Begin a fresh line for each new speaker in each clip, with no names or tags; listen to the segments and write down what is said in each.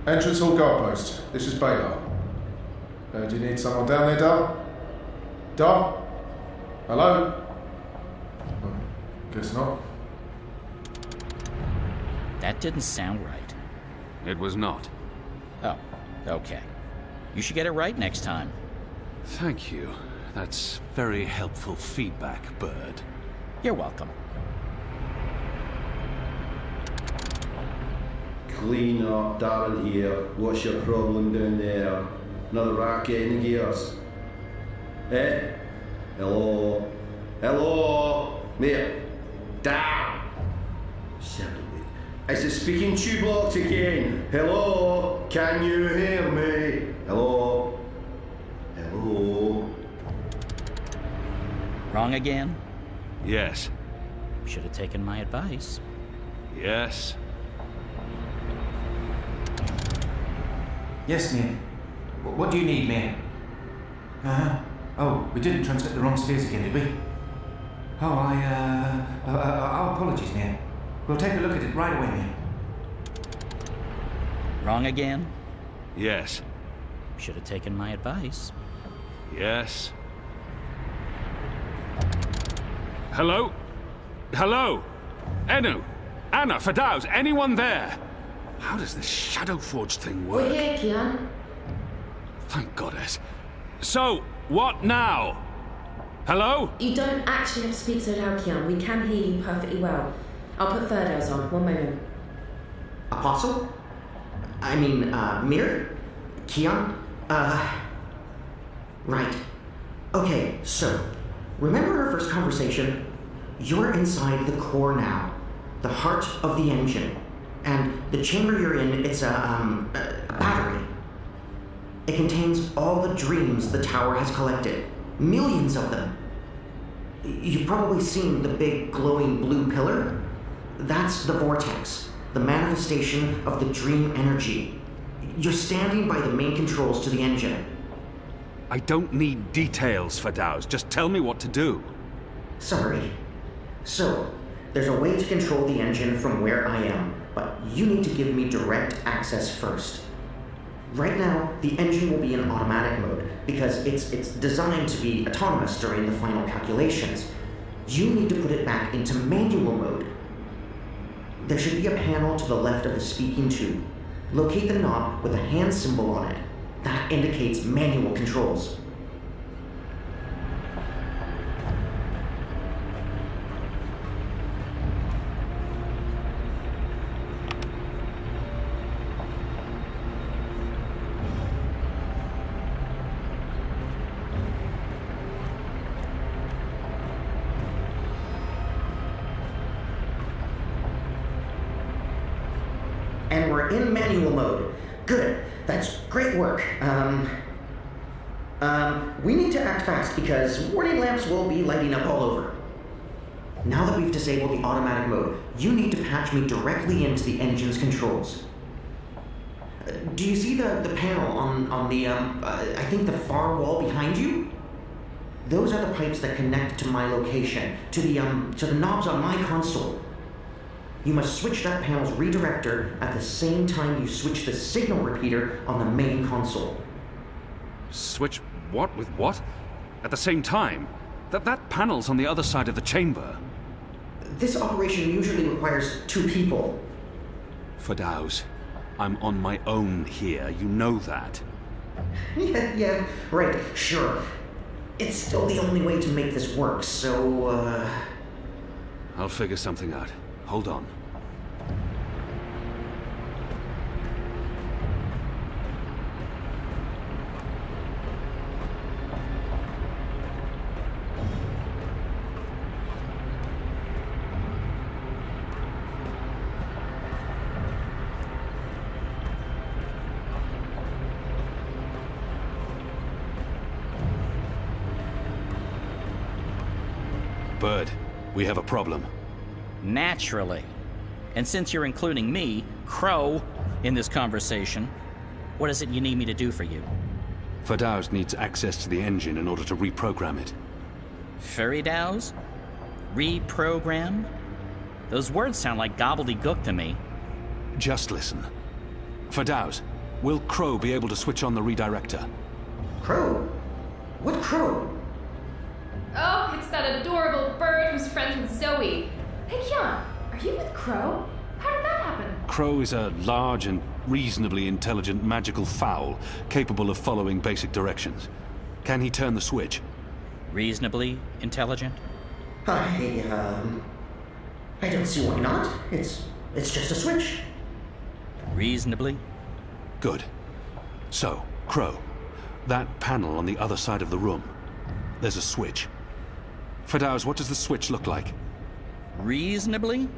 Entrance hall guard post. This is Baylor. Do you need someone down there, Dar? Dar? Hello? Guess not.
That didn't sound right.
It was not.
Oh, okay. You should get it right next time.
Thank you. That's very helpful feedback, Bird.
You're welcome.
Clean up, Darren here. What's your problem down there? Another racket in the gears? Eh? Hello? Hello? Mate? Damn! It's the speaking tube locked again. Hello? Can you hear me? Hello? Hello?
Wrong again?
Yes.
Should have taken my advice.
Yes.
Yes, Mia. What do you need, Mia? Oh, we didn't transmit the wrong spheres again, did we? Oh, our apologies, Mia. We'll take a look at it right away, Mia.
Wrong again?
Yes.
Should have taken my advice.
Yes. Hello? Hello? Enu? Anna? Fadaus? Anyone there? How does this Shadowforged thing work?
We're here, Kian.
Thank goddess. So, what now? Hello?
You don't actually have to speak so loud, Kian. We can hear you perfectly well. I'll put Ferdows on. One moment.
Apostle? I mean, Mir? Kian? Right. Okay, so, remember our first conversation? You're inside the core now. The heart of the engine. And the chamber you're in, it's a battery. It contains all the dreams the tower has collected. Millions of them. You've probably seen the big glowing blue pillar. That's the vortex, the manifestation of the dream energy. You're standing by the main controls to the engine.
I don't need details, Fadaus. Just tell me what to do.
Sorry. So, there's a way to control the engine from where I am, but you need to give me direct access first. Right now, the engine will be in automatic mode because it's designed to be autonomous during the final calculations. You need to put it back into manual mode. There should be a panel to the left of the speaking tube. Locate the knob with a hand symbol on it. That indicates manual controls. And we're in manual mode. Good. That's great work. We need to act fast because warning lamps will be lighting up all over. Now that we've disabled the automatic mode, you need to patch me directly into the engine's controls. Do you see the panel on the, I think the far wall behind you? Those are the pipes that connect to my location, to the knobs on my console. You must switch that panel's redirector at the same time you switch the signal repeater on the main console.
Switch what with what? At the same time? That panel's on the other side of the chamber.
This operation usually requires 2 people.
Fadaus, I'm on my own here. You know that.
Yeah, right, sure. It's still the only way to make this work, so,
I'll figure something out. Hold on. Bird, we have a problem.
Naturally. And since you're including me, Crow, in this conversation, what is it you need me to do for you?
Fadaus needs access to the engine in order to reprogram it.
Feridaus? Reprogram? Those words sound like gobbledygook to me.
Just listen. Fadaus, Will Crow be able to switch on the redirector?
Crow? What Crow?
Oh, it's that adorable bird who's friends with Zoe. Hey, Kian, are you with Crow? How did that happen?
Crow is a large and reasonably intelligent magical fowl, capable of following basic directions. Can he turn the switch?
Reasonably intelligent?
I don't see why not. It's just a switch.
Reasonably?
Good. So, Crow, that panel on the other side of the room. There's a switch. Fedauz, what does the switch look like?
Reasonably?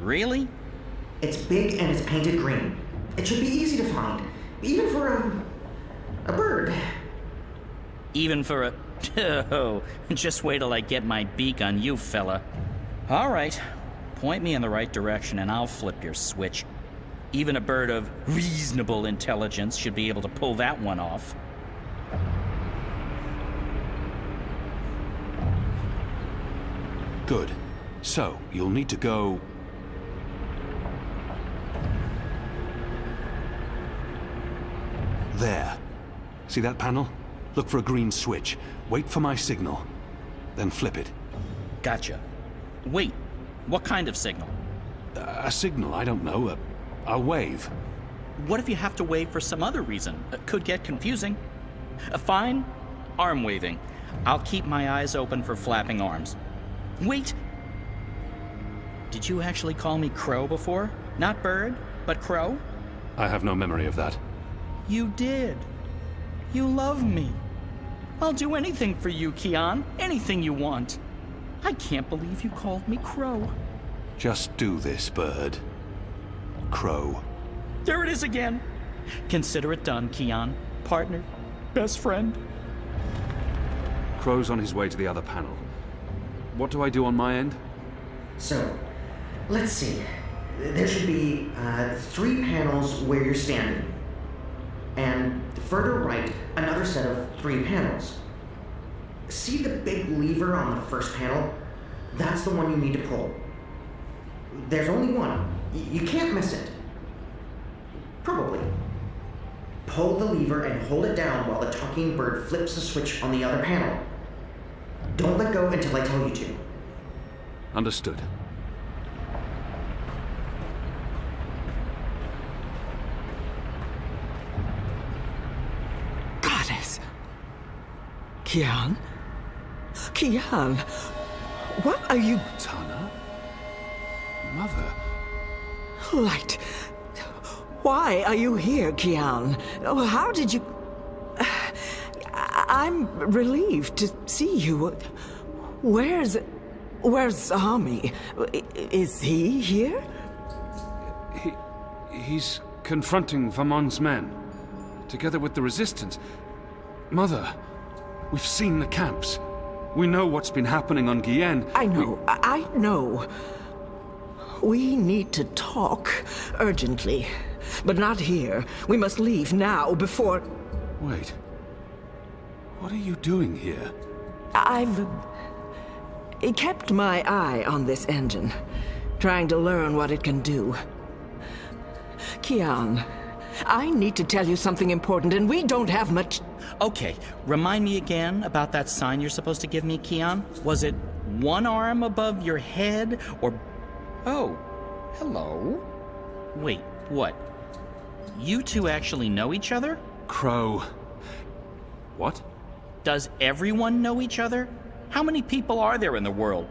Really?
It's big and it's painted green. It should be easy to find, even for a bird.
Even for a... Oh, just wait till I get my beak on you, fella. All right. Point me in the right direction and I'll flip your switch. Even a bird of reasonable intelligence should be able to pull that one off.
Good. So, you'll need to go... there. See that panel? Look for a green switch. Wait for my signal. Then flip it.
Gotcha. Wait, what kind of signal?
A signal, I don't know. A wave.
What if you have to wave for some other reason? It could get confusing. Fine, arm waving. I'll keep my eyes open for flapping arms. Wait! Did you actually call me Crow before? Not bird, but Crow?
I have no memory of that.
You did. You love me. I'll do anything for you, Kian. Anything you want. I can't believe you called me Crow.
Just do this, bird. Crow.
There it is again. Consider it done, Kian. Partner. Best friend.
Crow's on his way to the other panel. What do I do on my end?
So, let's see. There should be 3 panels where you're standing. And further right, another set of 3 panels. See the big lever on the first panel? That's the one you need to pull. There's only one. You can't miss it. Probably. Pull the lever and hold it down while the talking bird flips the switch on the other panel. Don't let go until I tell you to.
Understood.
Goddess! Kian? Kian! What are you...
Tana? Mother?
Light. Why are you here, Kian? Oh, how did you... I'm relieved to see you. Where's Zami? Is he here?
He's confronting Vamon's men, together with the Resistance. Mother, we've seen the camps. We know what's been happening on Kian.
I know, I know. We need to talk urgently, but not here. We must leave now before...
Wait. What are you doing here?
I've kept my eye on this engine, trying to learn what it can do. Kian, I need to tell you something important, and we don't have much...
Okay, remind me again about that sign you're supposed to give me, Kian. Was it one arm above your head, or... Oh, hello? Wait, what? You two actually know each other?
Crow. What?
Does everyone know each other? How many people are there in the world?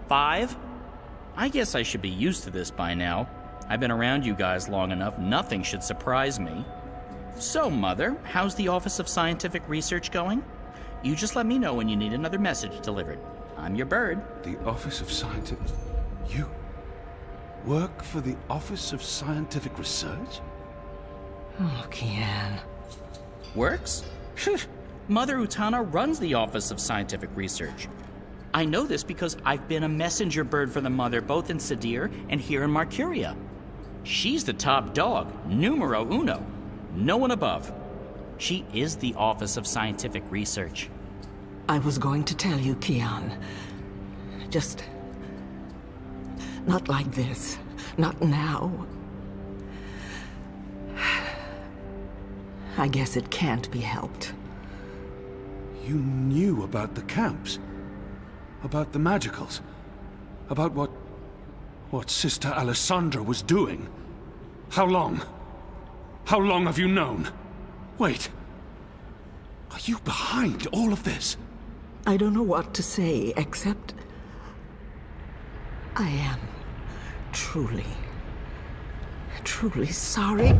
5? I guess I should be used to this by now. I've been around you guys long enough, nothing should surprise me. So, Mother, how's the Office of Scientific Research going? You just let me know when you need another message delivered. I'm your bird.
The Office of Scientific... You... work for the Office of Scientific Research?
Oh, Kian.
Works? Mother Utana runs the Office of Scientific Research. I know this because I've been a messenger bird for the Mother both in Sadir and here in Marcuria. She's the top dog, numero uno. No one above. She is the Office of Scientific Research.
I was going to tell you, Kian. Just... not like this. Not now. I guess it can't be helped.
You knew about the camps? About the magicals? About what Sister Alessandra was doing? How long? How long have you known? Wait. Are you behind all of this?
I don't know what to say, except I am truly sorry.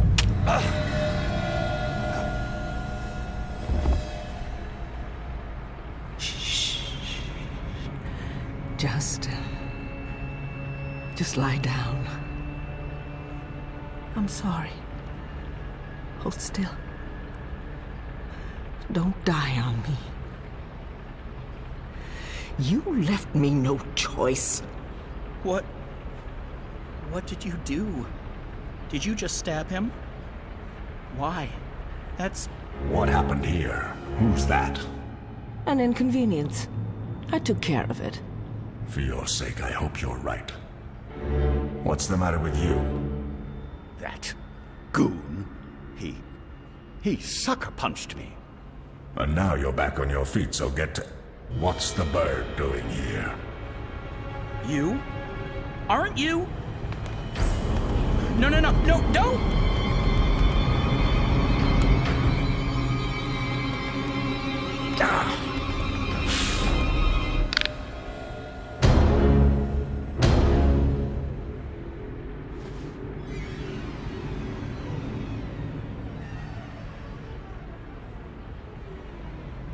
Shh. Just lie down. I'm sorry. Hold still. Don't die on me. You left me no choice.
What did you do? Did you just stab him? Why? That's...
What happened here? Who's that?
An inconvenience. I took care of it.
For your sake, I hope you're right. What's the matter with you?
That goon, he sucker punched me.
And now you're back on your feet, so get to... What's the bird doing here?
You? Aren't you? No, don't!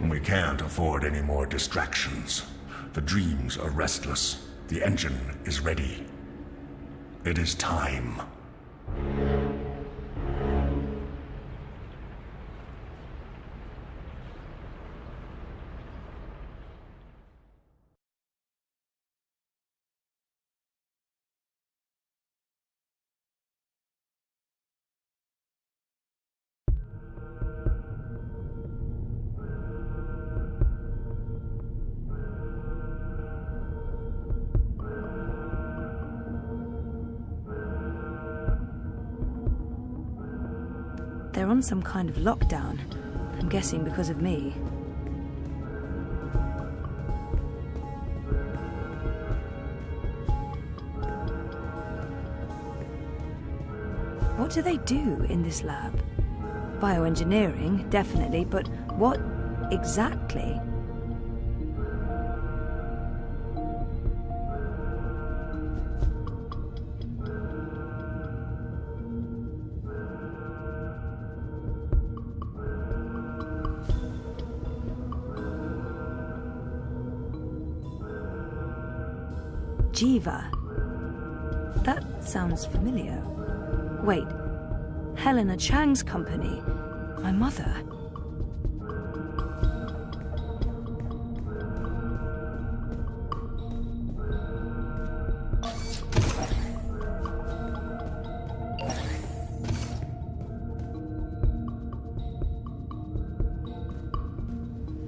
We can't afford any more distractions. The dreams are restless. The engine is ready. It is time.
They're on some kind of lockdown. I'm guessing because of me. What do they do in this lab? Bioengineering, definitely, but what exactly? Jiva. That sounds familiar. Wait, Helena Chang's company. My mother.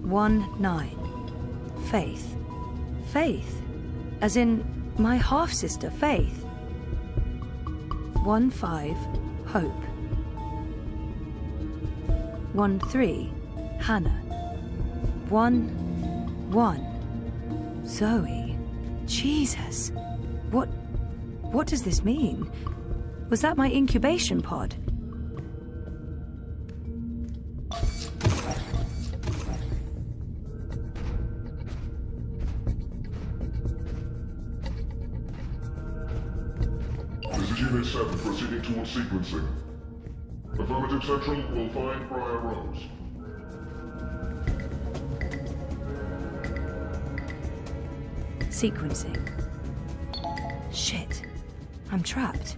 One 9. Faith. Faith. As in my half-sister, Faith. 1-5, Hope. 1-3, Hannah. 1-1, Zoe. Jesus. What does this mean? Was that my incubation pod?
Unit 7 proceeding towards sequencing. Affirmative Central will find Briar Rose.
Sequencing. Shit. I'm trapped.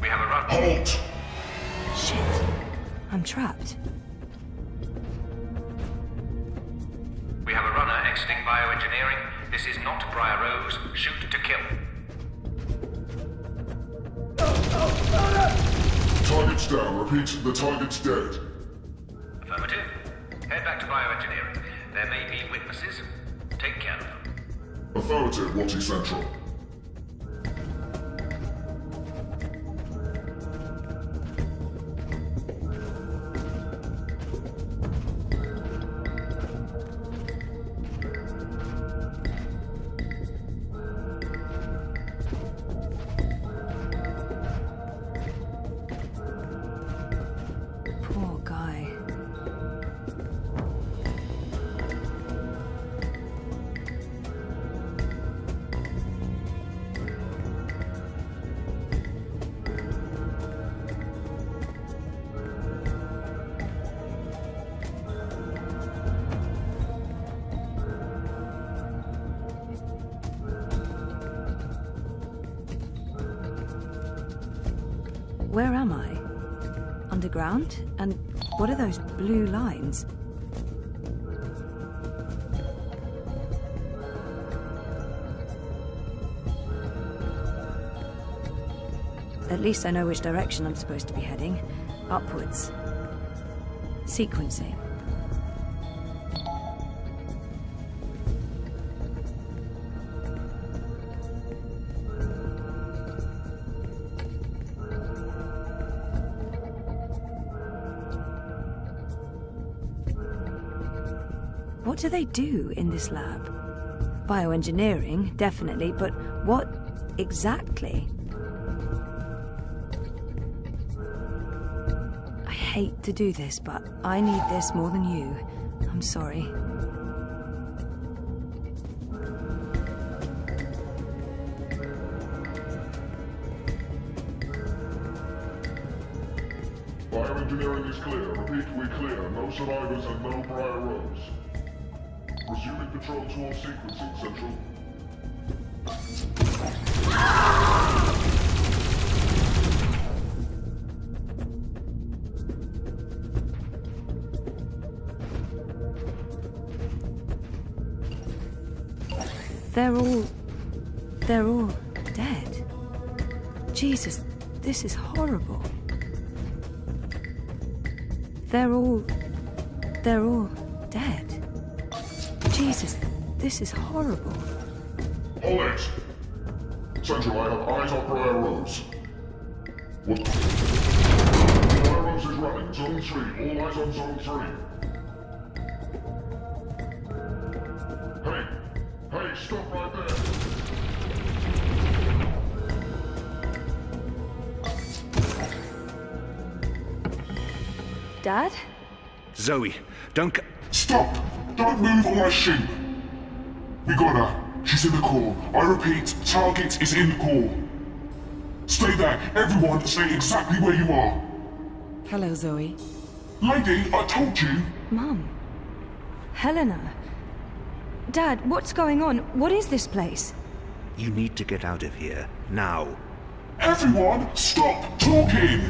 We have a run. Halt!
Shit. I'm trapped.
We have a runner exiting bioengineering. This is not Briar Rose. Shoot to kill.
Target's down. Repeat, the target's dead.
Affirmative. Head back to bioengineering. There may be witnesses. Take care of them.
Affirmative, Watty Central.
Where am I? Underground? And what are those blue lines? At least I know which direction I'm supposed to be heading. Upwards. Sequencing. What do they do in this lab? Bioengineering, definitely, but what exactly? I hate to do this, but I need this more than you. I'm sorry.
Bioengineering is clear. Repeat, we're clear. No survivors and no prior rows. Resuming control towards sequencing, Central.
They're all dead. Jesus, this is horrible. They're all dead. Jesus, this is horrible.
Hold it! Central, I have eyes on prior rows. What? Prior rows is running. Zone 3. All eyes on Zone 3. Hey, stop right there.
Dad?
Zoe, don't
Stop! Don't move or I shoot! We got her. She's in the core. I repeat, target is in the core. Stay there. Everyone, stay exactly where you are.
Hello, Zoe.
Lady, I told you.
Mum. Helena. Dad, what's going on? What is this place?
You need to get out of here, now.
Everyone, stop talking!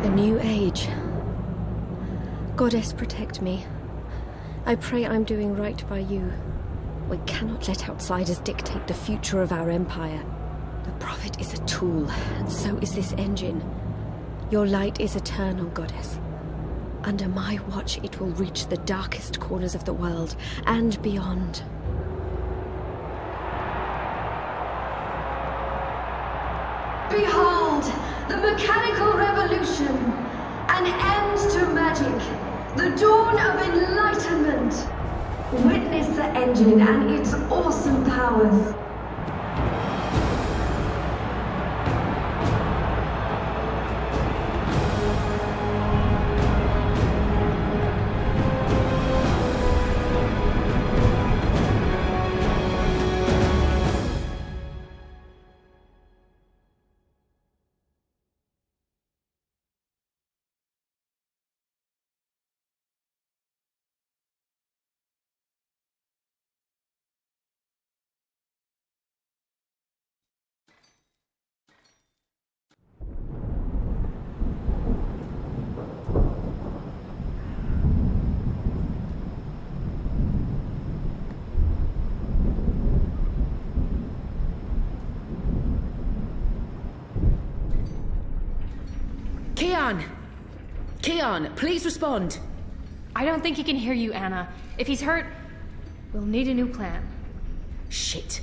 The new age. Goddess, protect me. I pray I'm doing right by you. We cannot let outsiders dictate the future of our empire. The Prophet is a tool, and so is this engine. Your light is eternal, Goddess. Under my watch, it will reach the darkest corners of the world and beyond.
Behold, the mechanical revolution, an end to magic, the dawn of enlightenment. Witness the engine and its awesome powers.
Kian, please respond.
I don't think he can hear you, Anna. If he's hurt, we'll need a new plan.
Shit.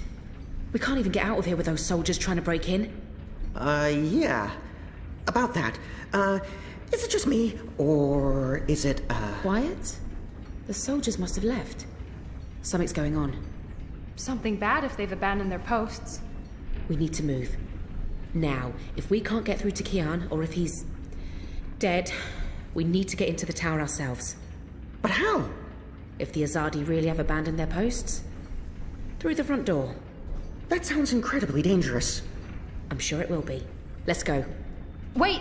We can't even get out of here with those soldiers trying to break in.
Yeah. About that. Is it just me, or is it,
Quiet? The soldiers must have left. Something's going on.
Something bad if they've abandoned their posts.
We need to move. Now, if we can't get through to Kian, or if he's dead, we need to get into the tower ourselves.
But how?
If the Azadi really have abandoned their posts? Through the front door.
That sounds incredibly dangerous.
I'm sure it will be. Let's go.
Wait!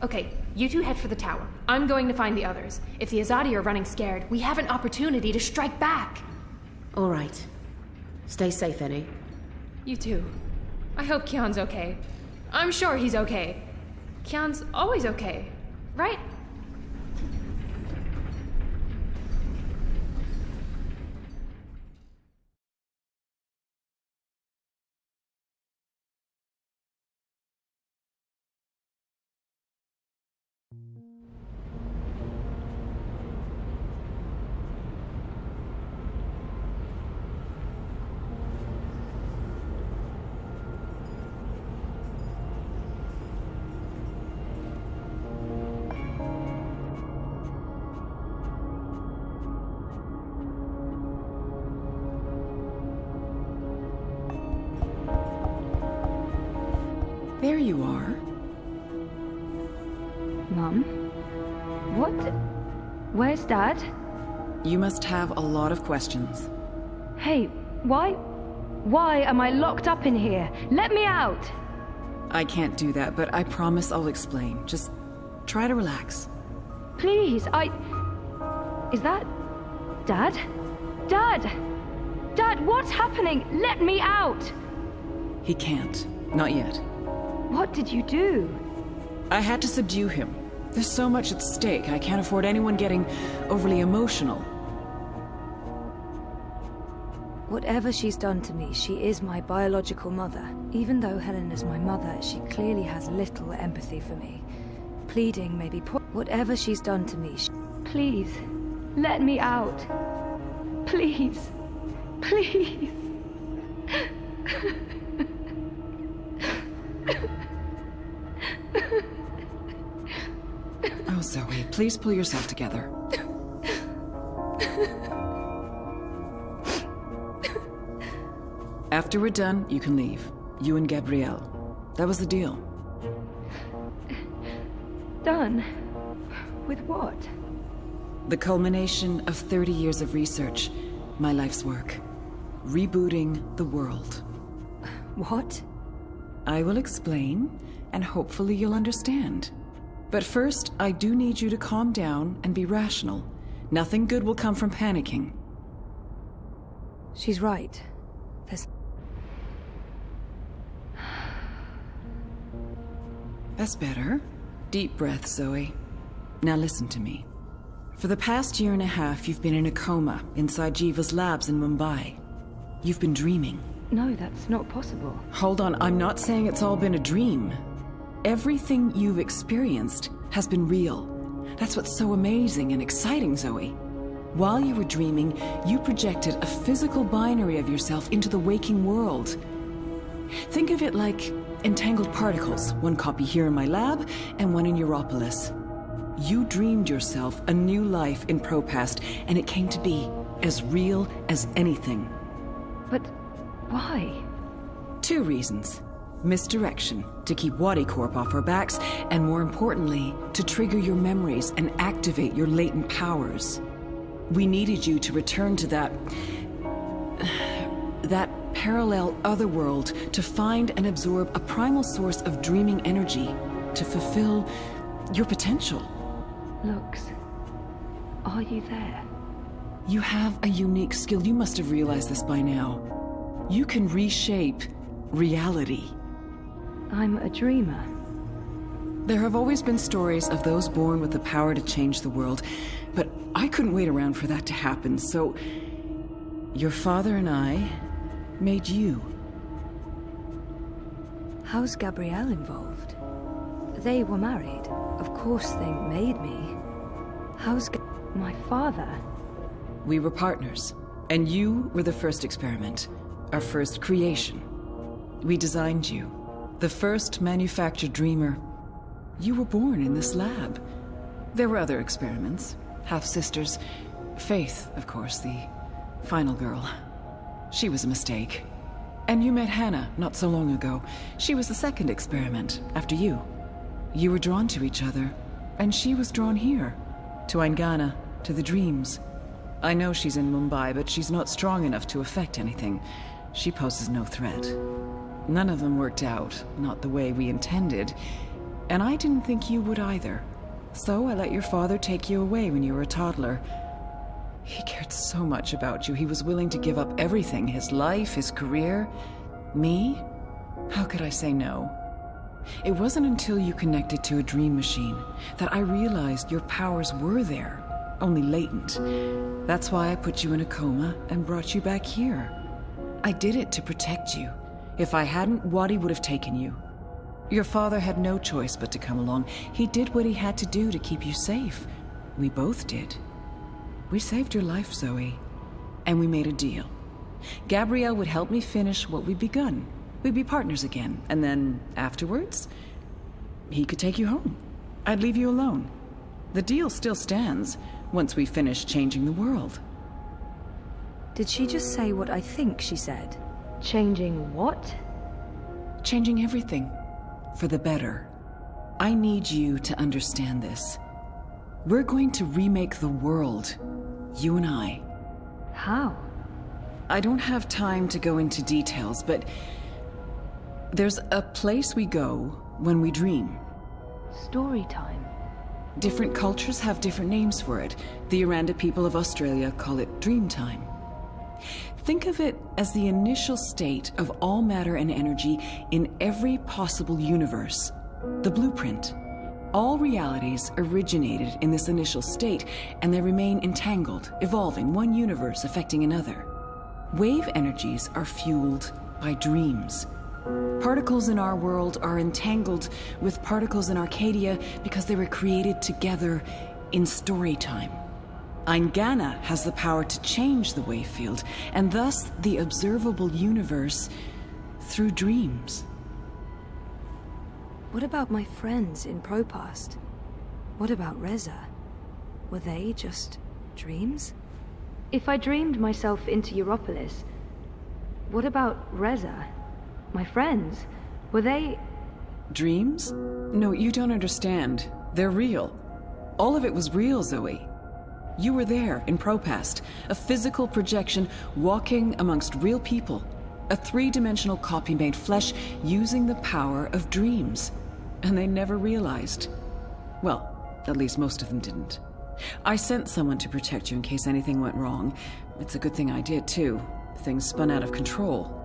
Okay, you two head for the tower. I'm going to find the others. If the Azadi are running scared, we have an opportunity to strike back.
All right. Stay safe, Enu.
You too. I hope Kian's okay. I'm sure he's okay. Kian's always okay, right?
There you are.
Mum? What? Where's Dad?
You must have a lot of questions.
Hey, why? Why am I locked up in here? Let me out!
I can't do that, but I promise I'll explain. Just try to relax.
Please, Is that... Dad? Dad! Dad, what's happening? Let me out!
He can't. Not yet.
What did you do?
I had to subdue him. There's so much at stake, I can't afford anyone getting overly emotional.
Whatever she's done to me, she is my biological mother. Even though Helen is my mother, she clearly has little empathy for me. Pleading may be whatever she's done to me, please, let me out. Please. Please.
Oh, Zoe, please pull yourself together. After we're done, you can leave. You and Gabrielle. That was the deal.
Done? With what?
The culmination of 30 years of research. My life's work. Rebooting the world.
What?
I will explain, and hopefully you'll understand. But first, I do need you to calm down and be rational. Nothing good will come from panicking.
She's right. There's...
That's better. Deep breath, Zoe. Now listen to me. For the past year and a half, you've been in a coma inside Jiva's labs in Mumbai. You've been dreaming.
No, that's not possible.
Hold on, I'm not saying it's all been a dream. Everything you've experienced has been real. That's what's so amazing and exciting, Zoe. While you were dreaming, you projected a physical binary of yourself into the waking world. Think of it like entangled particles, one copy here in my lab and one in Europolis. You dreamed yourself a new life in Propast, and it came to be as real as anything.
But why?
2 reasons. Misdirection, to keep Wadi Corp off our backs, and more importantly, to trigger your memories and activate your latent powers. We needed you to return to that parallel otherworld, to find and absorb a primal source of dreaming energy, to fulfill your potential.
Lux, are you there?
You have a unique skill. You must have realized this by now. You can reshape reality.
I'm a dreamer.
There have always been stories of those born with the power to change the world, but I couldn't wait around for that to happen, so your father and I made you.
How's Gabrielle involved? They were married. Of course they made me. How's my father?
We were partners, and you were the first experiment, our first creation. We designed you, the first manufactured dreamer. You were born in this lab. There were other experiments. Half-sisters. Faith, of course, the final girl. She was a mistake. And you met Hannah not so long ago. She was the second experiment, after you. You were drawn to each other, and she was drawn here. To Aingana, to the dreams. I know she's in Mumbai, but she's not strong enough to affect anything. She poses no threat. None of them worked out, not the way we intended. And I didn't think you would either. So I let your father take you away when you were a toddler. He cared so much about you, he was willing to give up everything, his life, his career. Me? How could I say no? It wasn't until you connected to a dream machine that I realized your powers were there, only latent. That's why I put you in a coma and brought you back here. I did it to protect you. If I hadn't, Wadi would have taken you. Your father had no choice but to come along. He did what he had to do to keep you safe. We both did. We saved your life, Zoe. And we made a deal. Gabrielle would help me finish what we'd begun. We'd be partners again. And then, afterwards, he could take you home. I'd leave you alone. The deal still stands, once we finish changing the world.
Did she just say what I think she said? Changing what?
Changing everything. For the better. I need you to understand this. We're going to remake the world. You and I.
How?
I don't have time to go into details, but there's a place we go when we dream.
Story time.
Different cultures have different names for it. The Aranda people of Australia call it dream time. Think of it as the initial state of all matter and energy in every possible universe. The blueprint. All realities originated in this initial state, and they remain entangled, evolving, one universe affecting another. Wave energies are fueled by dreams. Particles in our world are entangled with particles in Arcadia because they were created together in story time. Aingana has the power to change the wave field, and thus the observable universe through dreams.
What about my friends in Propast? What about Reza? Were they just dreams? If I dreamed myself into Europolis, what about Reza? My friends? Were they...
Dreams? No, you don't understand. They're real. All of it was real, Zoe. You were there in Propast, a physical projection walking amongst real people. A three-dimensional copy made flesh using the power of dreams. And they never realized. Well, at least most of them didn't. I sent someone to protect you in case anything went wrong. It's a good thing I did, too. Things spun out of control.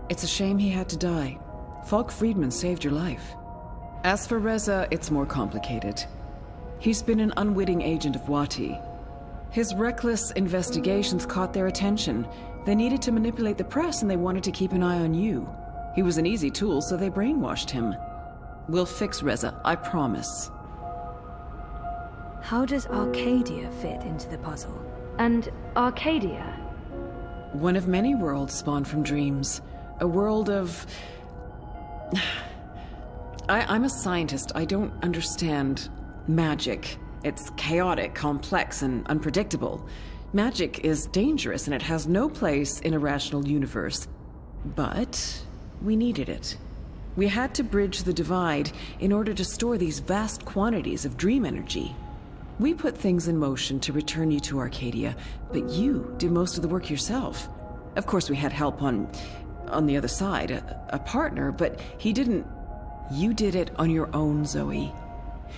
It's a shame he had to die. Falk Friedman saved your life. As for Reza, it's more complicated. He's been an unwitting agent of Wati. His reckless investigations caught their attention. They needed to manipulate the press, and they wanted to keep an eye on you. He was an easy tool, so they brainwashed him. We'll fix Reza, I promise.
How does Arcadia fit into the puzzle? And Arcadia?
One of many worlds spawned from dreams. A world of... I'm a scientist. I don't understand magic. It's chaotic, complex, and unpredictable. Magic is dangerous, and it has no place in a rational universe. But we needed it. We had to bridge the divide in order to store these vast quantities of dream energy. We put things in motion to return you to Arcadia, but you did most of the work yourself. Of course, we had help on the other side, a partner, but he didn't... You did it on your own, Zoe.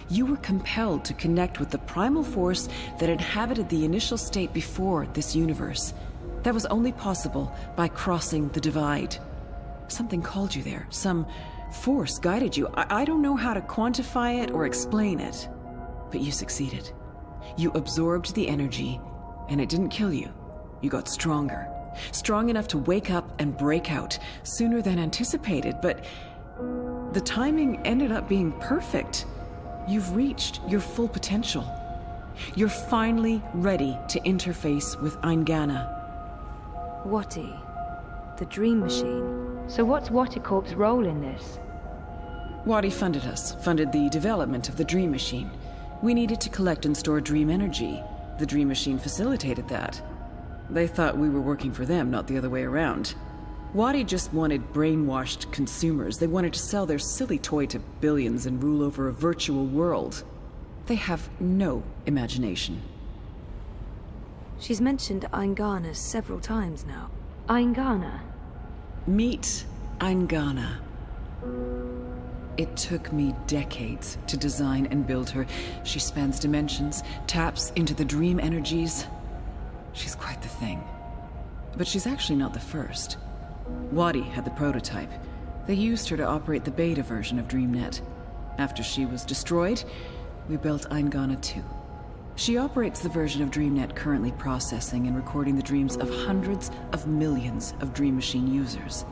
You were compelled to connect with the primal force that inhabited the initial state before this universe. That was only possible by crossing the divide. Something called you there. Some force guided you. I don't know how to quantify it or explain it. But you succeeded. You absorbed the energy, and it didn't kill you. You got stronger. Strong enough to wake up and break out sooner than anticipated, but the timing ended up being perfect. You've reached your full potential. You're finally ready to interface with Aingana.
Wati, the dream machine. So what's Waticorp's role in this?
Wadi funded us, funded the development of the Dream Machine. We needed to collect and store dream energy. The Dream Machine facilitated that. They thought we were working for them, not the other way around. Wadi just wanted brainwashed consumers. They wanted to sell their silly toy to billions and rule over a virtual world. They have no imagination.
She's mentioned Eingana several times now. Eingana?
Meet Eingana. It took me decades to design and build her. She spans dimensions, taps into the dream energies. She's quite the thing. But she's actually not the first. Wadi had the prototype. They used her to operate the beta version of DreamNet. After she was destroyed, we built Eingana 2. She operates the version of DreamNet currently processing and recording the dreams of hundreds of millions of Dream Machine users.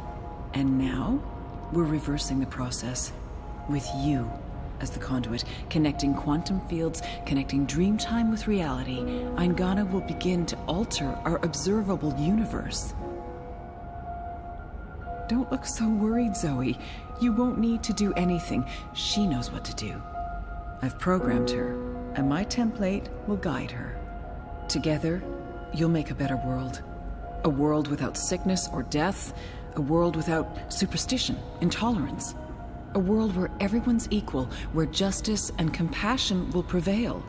And now, we're reversing the process. With you as the conduit, connecting quantum fields, connecting dream time with reality, Eingana will begin to alter our observable universe. Don't look so worried, Zoe. You won't need to do anything. She knows what to do. I've programmed her, and my template will guide her. Together, you'll make a better world. A world without sickness or death. A world without superstition, intolerance. A world where everyone's equal, where justice and compassion will prevail.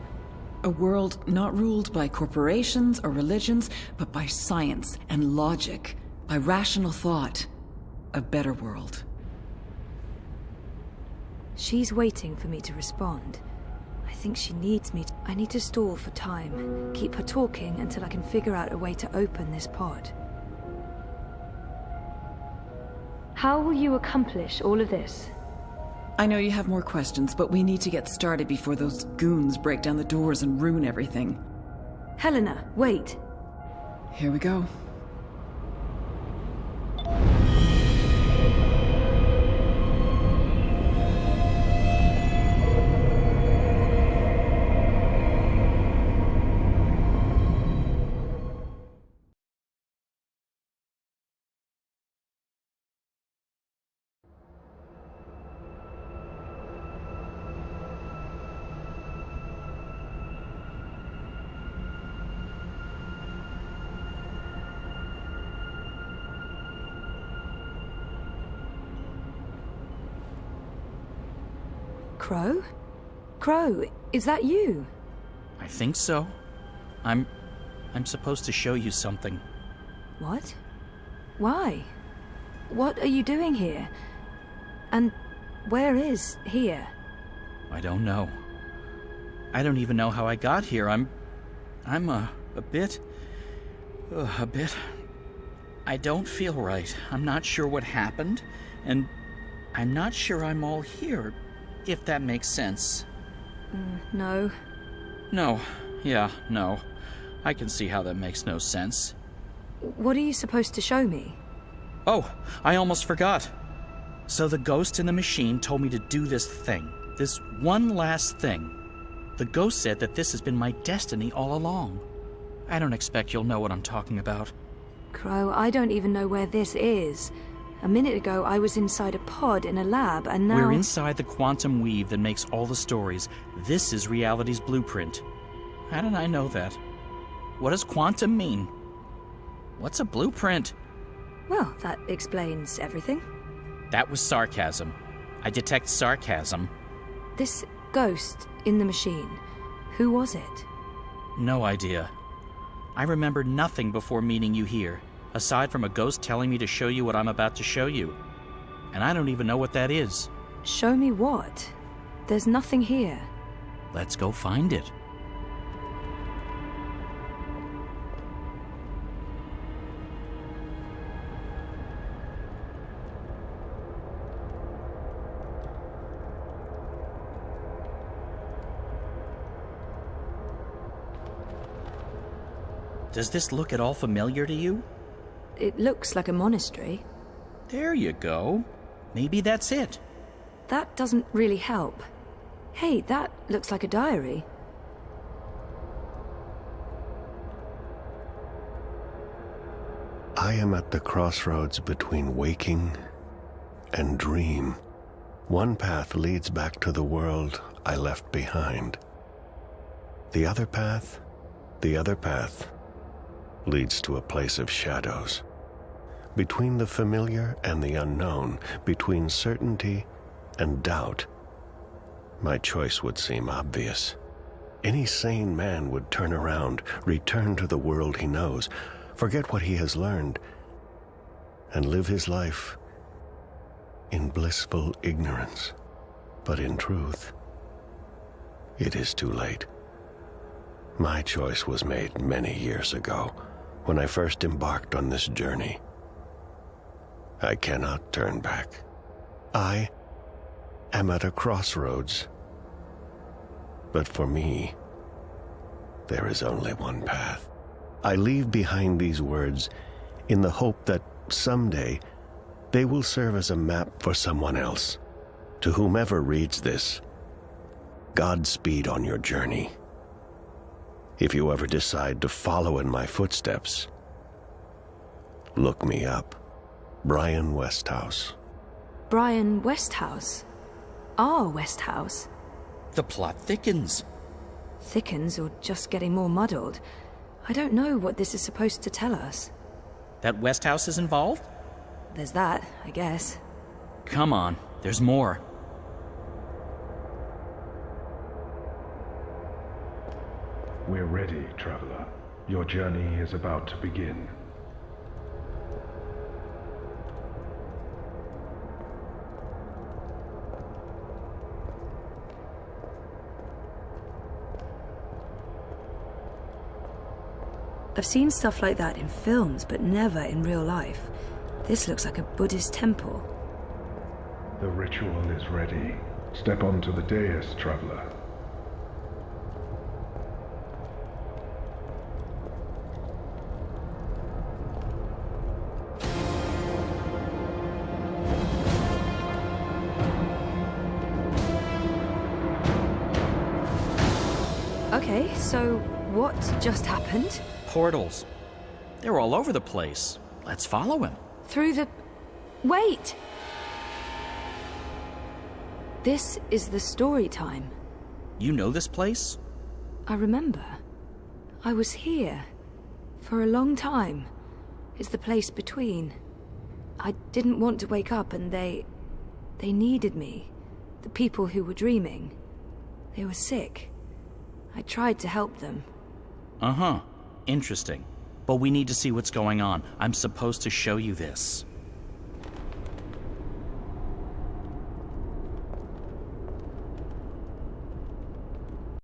A world not ruled by corporations or religions, but by science and logic, by rational thought. A better world.
She's waiting for me to respond. I think she needs me. I need to stall for time. Keep her talking until I can figure out a way to open this pod. How will you accomplish all of this?
I know you have more questions, but we need to get started before those goons break down the doors and ruin everything.
Helena, wait.
Here we go.
Crow? Crow, is that you?
I think so. I'm supposed to show you something.
What? Why? What are you doing here? And where is here?
I don't know. I don't even know how I got here. I'm a bit... I don't feel right. I'm not sure what happened, and I'm not sure I'm all here, if that makes sense.
No.
No. Yeah, no. I can see how that makes no sense.
What are you supposed to show me?
Oh, I almost forgot. So the ghost in the machine told me to do this thing. This one last thing. The ghost said that this has been my destiny all along. I don't expect you'll know what I'm talking about.
Crow, I don't even know where this is. A minute ago, I was inside a pod in a lab, and now...
We're inside the quantum weave that makes all the stories. This is reality's blueprint. How did I know that? What does quantum mean? What's a blueprint?
Well, that explains everything.
That was sarcasm. I detect sarcasm.
This ghost in the machine, who was it?
No idea. I remember nothing before meeting you here, aside from a ghost telling me to show you what I'm about to show you. And I don't even know what that is.
Show me what? There's nothing here.
Let's go find it. Does this look at all familiar to you?
It looks like a monastery.
There you go. Maybe that's it.
That doesn't really help. Hey, that looks like a diary.
I am at the crossroads between waking and dream. One path leads back to the world I left behind. The other path leads to a place of shadows. Between the familiar and the unknown, between certainty and doubt, my choice would seem obvious. Any sane man would turn around, return to the world he knows, forget what he has learned, and live his life in blissful ignorance. But in truth, it is too late. My choice was made many years ago, when I first embarked on this journey. I cannot turn back. I am at a crossroads. But for me, there is only one path. I leave behind these words in the hope that someday they will serve as a map for someone else. To whomever reads this, Godspeed on your journey. If you ever decide to follow in my footsteps, look me up. Brian Westhouse.
Brian Westhouse? Our Westhouse?
The plot thickens.
Thickens or just getting more muddled? I don't know what this is supposed to tell us.
That Westhouse is involved?
There's that, I guess.
Come on, there's more.
We're ready, traveler. Your journey is about to begin.
I've seen stuff like that in films, but never in real life. This looks like a Buddhist temple.
The ritual is ready. Step onto the dais, traveler.
Okay, so what just happened?
Portals. They're all over the place. Let's follow him.
Through the... Wait! This is the story time.
You know this place?
I remember. I was here. For a long time. It's the place between. I didn't want to wake up and they needed me. The people who were dreaming. They were sick. I tried to help them.
Uh-huh. Interesting. But we need to see what's going on. I'm supposed to show you this.